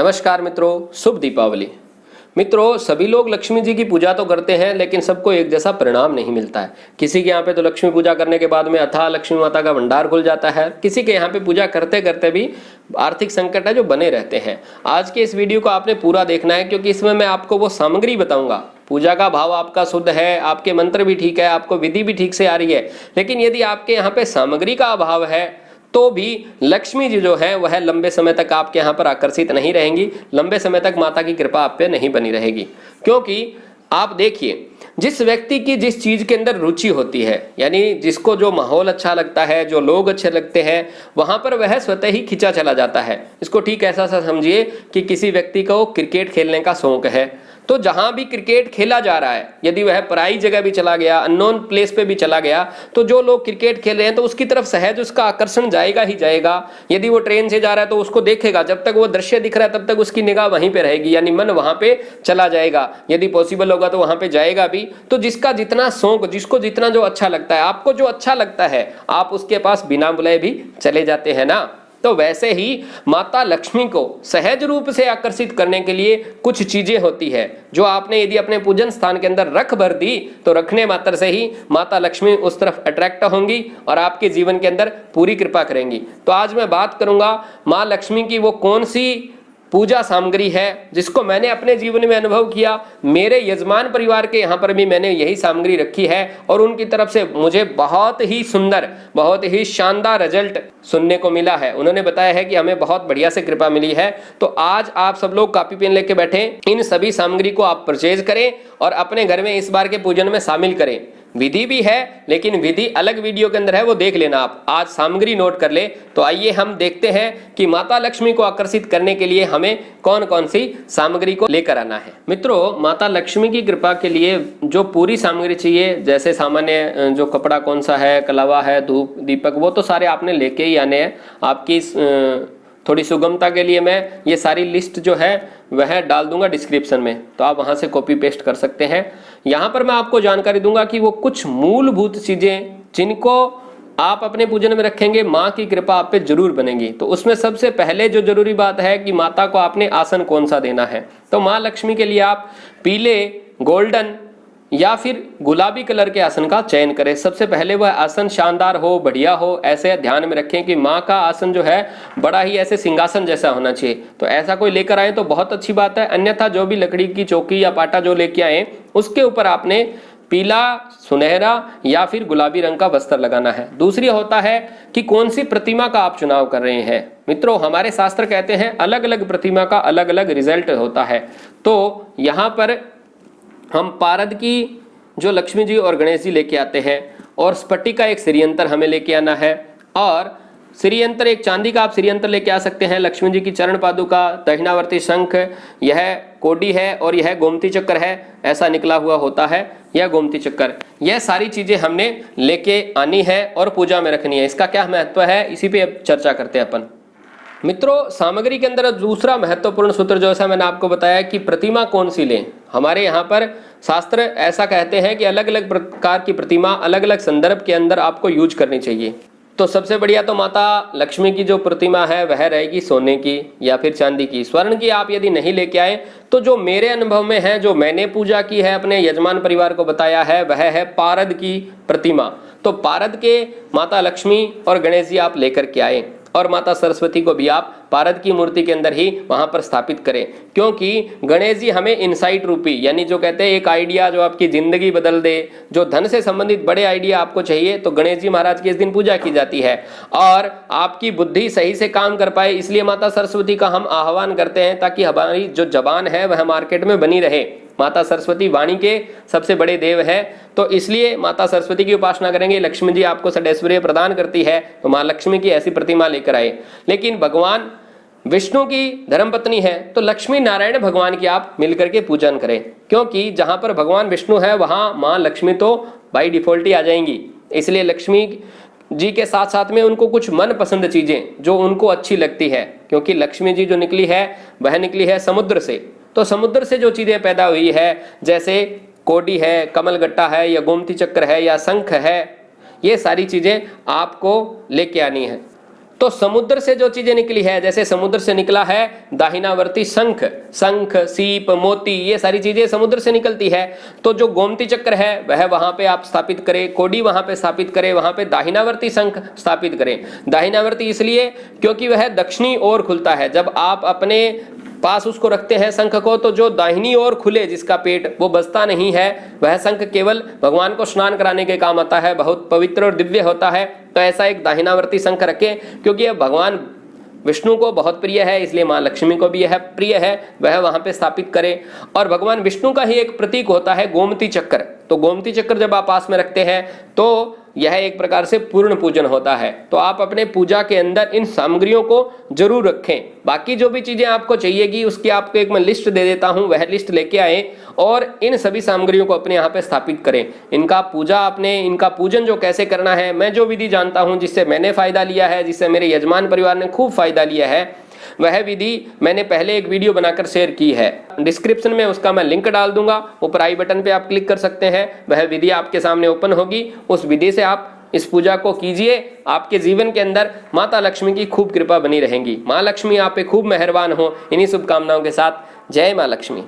नमस्कार मित्रों, शुभ दीपावली। मित्रों, सभी लोग लक्ष्मी जी की पूजा तो करते हैं, लेकिन सबको एक जैसा परिणाम नहीं मिलता है। किसी के यहाँ पे तो लक्ष्मी पूजा करने के बाद में अथाह लक्ष्मी माता का भंडार खुल जाता है, किसी के यहाँ पे पूजा करते करते भी आर्थिक संकट है जो बने रहते हैं। आज के इस वीडियो को आपने पूरा देखना है, क्योंकि इसमें मैं आपको वो सामग्री बताऊंगा। पूजा का भाव आपका शुद्ध है, आपके मंत्र भी ठीक है, आपको विधि भी ठीक से आ रही है, लेकिन यदि आपके यहाँ पे सामग्री का अभाव है तो भी लक्ष्मी जी जो है वह लंबे समय तक आपके यहाँ पर आकर्षित नहीं रहेंगी, लंबे समय तक माता की कृपा आप पे नहीं बनी रहेगी। क्योंकि आप देखिए, जिस व्यक्ति की जिस चीज के अंदर रुचि होती है, यानी जिसको जो माहौल अच्छा लगता है, जो लोग अच्छे लगते हैं, वहां पर वह स्वतः ही खिंचा चला जाता है। इसको ठीक ऐसा सा समझिए कि किसी व्यक्ति को क्रिकेट खेलने का शौक है, तो जहां भी क्रिकेट खेला जा रहा है, यदि वह पराई जगह भी चला गया, अननोन प्लेस पे भी चला गया, तो जो लोग क्रिकेट खेल रहे हैं तो उसकी तरफ सहज उसका आकर्षण जाएगा ही जाएगा। यदि वो ट्रेन से जा रहा है तो उसको देखेगा, जब तक वो दृश्य दिख रहा है तब तक उसकी निगाह वहीं पे रहेगी, यानी मन वहां पे चला जाएगा। यदि पॉसिबल होगा तो वहां पे जाएगा भी। तो जिसका जितना शौक, जिसको जितना जो अच्छा लगता है, आपको जो अच्छा लगता है, आप उसके पास बिना बुलाए भी चले जाते हैं ना। तो वैसे ही माता लक्ष्मी को सहज रूप से आकर्षित करने के लिए कुछ चीजें होती है, जो आपने यदि अपने पूजन स्थान के अंदर रख भर दी तो रखने मात्र से ही माता लक्ष्मी उस तरफ अट्रैक्ट होंगी और आपके जीवन के अंदर पूरी कृपा करेंगी। तो आज मैं बात करूंगा माँ लक्ष्मी की वो कौन सी पूजा सामग्री है जिसको मैंने अपने जीवन में अनुभव किया। मेरे यजमान परिवार के यहाँ पर भी मैंने यही सामग्री रखी है और उनकी तरफ से मुझे बहुत ही सुंदर, बहुत ही शानदार रिजल्ट सुनने को मिला है। उन्होंने बताया है कि हमें बहुत बढ़िया से कृपा मिली है। तो आज आप सब लोग कॉपी पेन लेके बैठे, इन सभी सामग्री को आप परचेज करें और अपने घर में इस बार के पूजन में शामिल करें। विधि भी है, लेकिन विधि अलग वीडियो के अंदर है, वो देख लेना आप। आज सामग्री नोट कर ले। तो आइए हम देखते हैं कि माता लक्ष्मी को आकर्षित करने के लिए हमें कौन कौन सी सामग्री को लेकर आना है। मित्रों, माता लक्ष्मी की कृपा के लिए जो पूरी सामग्री चाहिए, जैसे सामान्य जो कपड़ा कौन सा है, कलावा है, धूप दीपक, वो तो सारे आपने लेके ही आने हैं। आपकी थोड़ी सुगमता के लिए मैं ये सारी लिस्ट जो है वह डाल दूंगा डिस्क्रिप्शन में, तो आप वहां से कॉपी पेस्ट कर सकते हैं। यहाँ पर मैं आपको जानकारी दूंगा कि वो कुछ मूलभूत चीजें जिनको आप अपने पूजन में रखेंगे, माँ की कृपा आप पे जरूर बनेगी। तो उसमें सबसे पहले जो जरूरी बात है कि माता को आपने आसन कौन सा देना है। तो माँ लक्ष्मी के लिए आप पीले, गोल्डन या फिर गुलाबी कलर के आसन का चयन करें। सबसे पहले वह आसन शानदार हो, बढ़िया हो। ऐसे ध्यान में रखें कि माँ का आसन जो है बड़ा ही ऐसे सिंहासन जैसा होना चाहिए। तो ऐसा कोई लेकर आए तो बहुत अच्छी बात है, अन्यथा जो भी लकड़ी की चौकी या पाटा जो लेके आए उसके ऊपर आपने पीला, सुनहरा या फिर गुलाबी रंग का वस्त्र लगाना है। दूसरी होता है कि कौन सी प्रतिमा का आप चुनाव कर रहे हैं। मित्रों, हमारे शास्त्र कहते हैं अलग अलग प्रतिमा का अलग अलग रिजल्ट होता है। तो यहाँ पर हम पारद की जो लक्ष्मी जी और गणेश जी लेके आते हैं, और स्फटिक का एक श्रीयंत्र हमें लेके आना है, और श्रीयंत्र एक चांदी का आप श्रीयंत्र लेके आ सकते हैं। लक्ष्मी जी की चरण पादुका, दक्षिणावर्ती शंख, यह कोडी है और यह गोमती चक्र है, ऐसा निकला हुआ होता है यह गोमती चक्र। यह सारी चीजें हमने लेके आनी है और पूजा में रखनी है। इसका क्या महत्व है, इसी पे अब चर्चा करते हैं अपन। मित्रों, सामग्री के अंदर दूसरा महत्वपूर्ण सूत्र जैसा मैंने आपको बताया कि प्रतिमा कौन सी लें। हमारे यहाँ पर शास्त्र ऐसा कहते हैं कि अलग अलग प्रकार की प्रतिमा अलग अलग संदर्भ के अंदर आपको यूज करनी चाहिए। तो सबसे बढ़िया तो माता लक्ष्मी की जो प्रतिमा है वह रहेगी सोने की या फिर चांदी की। स्वर्ण की आप यदि नहीं लेके आए तो जो मेरे अनुभव में है, जो मैंने पूजा की है, अपने यजमान परिवार को बताया है, वह है पारद की प्रतिमा। तो पारद के माता लक्ष्मी और गणेश जी आप लेकर के आए, और माता सरस्वती को भी आप पारद की मूर्ति के अंदर ही वहां पर स्थापित करें। क्योंकि गणेश जी हमें इनसाइट रूपी, यानी जो कहते हैं एक आइडिया जो आपकी जिंदगी बदल दे, जो धन से संबंधित बड़े आइडिया आपको चाहिए, तो गणेश जी महाराज की इस दिन पूजा की जाती है। और आपकी बुद्धि सही से काम कर पाए, इसलिए माता सरस्वती का हम आह्वान करते हैं, ताकि हमारी जो जबान है वह मार्केट में बनी रहे। माता सरस्वती वाणी के सबसे बड़े देव है, तो इसलिए माता सरस्वती की उपासना करेंगे। लक्ष्मी जी आपको षडैश्वर्य प्रदान करती है, तो माँ लक्ष्मी की ऐसी प्रतिमा लेकर आए। लेकिन भगवान विष्णु की धर्मपत्नी है, तो लक्ष्मी नारायण भगवान की आप मिलकर के पूजन करें। क्योंकि जहां पर भगवान विष्णु है वहां माँ लक्ष्मी तो बाई डिफॉल्ट ही आ जाएंगी। इसलिए लक्ष्मी जी के साथ साथ में उनको कुछ मन पसंद चीजें जो उनको अच्छी लगती है, क्योंकि लक्ष्मी जी जो निकली है वह निकली है समुद्र से। तो समुद्र से जो चीजें पैदा हुई है, जैसे कोडी है, कमलगट्टा है, या गोमती चक्र है, या शंख है, ये सारी चीजें आपको लेके आनी है। तो समुद्र से जो चीजें निकली है, जैसे समुद्र से निकला है दाहिनावर्ती शंख, शंख, सीप, मोती, ये सारी चीजें समुद्र से निकलती है। तो जो गोमती चक्र है वह वहां पे आप स्थापित करें, कोडी वहां पे स्थापित करें, वहां पे दाहिनावर्ती शंख स्थापित करें। दाहिनावर्ती इसलिए क्योंकि वह दक्षिणी ओर खुलता है। जब आप अपने पास उसको रखते हैं शंख को, तो जो दाहिनी ओर खुले जिसका पेट, वो बचता नहीं है। वह शंख केवल भगवान को स्नान कराने के काम आता है, बहुत पवित्र और दिव्य होता है। तो ऐसा एक दाहिनावर्ती शंख रखें, क्योंकि यह भगवान विष्णु को बहुत प्रिय है, इसलिए माँ लक्ष्मी को भी यह प्रिय है, वह वहां पे स्थापित करें। और भगवान विष्णु का ही एक प्रतीक होता है गोमती चक्र। तो गोमती चक्र जब आप पास में रखते हैं तो यह एक प्रकार से पूर्ण पूजन होता है। तो आप अपने पूजा के अंदर इन सामग्रियों को जरूर रखें। बाकी जो भी चीजें आपको चाहिएगी उसकी आपको एक मैं लिस्ट दे देता हूं, वह लिस्ट लेके आए और इन सभी सामग्रियों को अपने यहाँ पे स्थापित करें। इनका पूजन जो कैसे करना है, मैं जो विधि जानता हूं, जिससे मैंने फायदा लिया है, जिससे मेरे यजमान परिवार ने खूब फायदा लिया है, वह विधि मैंने पहले एक वीडियो बनाकर शेयर की है। डिस्क्रिप्शन में उसका मैं लिंक डाल दूंगा, ऊपर आई बटन पे आप क्लिक कर सकते हैं। वह विधि आपके सामने ओपन होगी, उस विधि से आप इस पूजा को कीजिए। आपके जीवन के अंदर माता लक्ष्मी की खूब कृपा बनी रहेगी। माँ लक्ष्मी आप पे खूब मेहरबान हो। इन्हीं शुभकामनाओं के साथ जय माँ लक्ष्मी।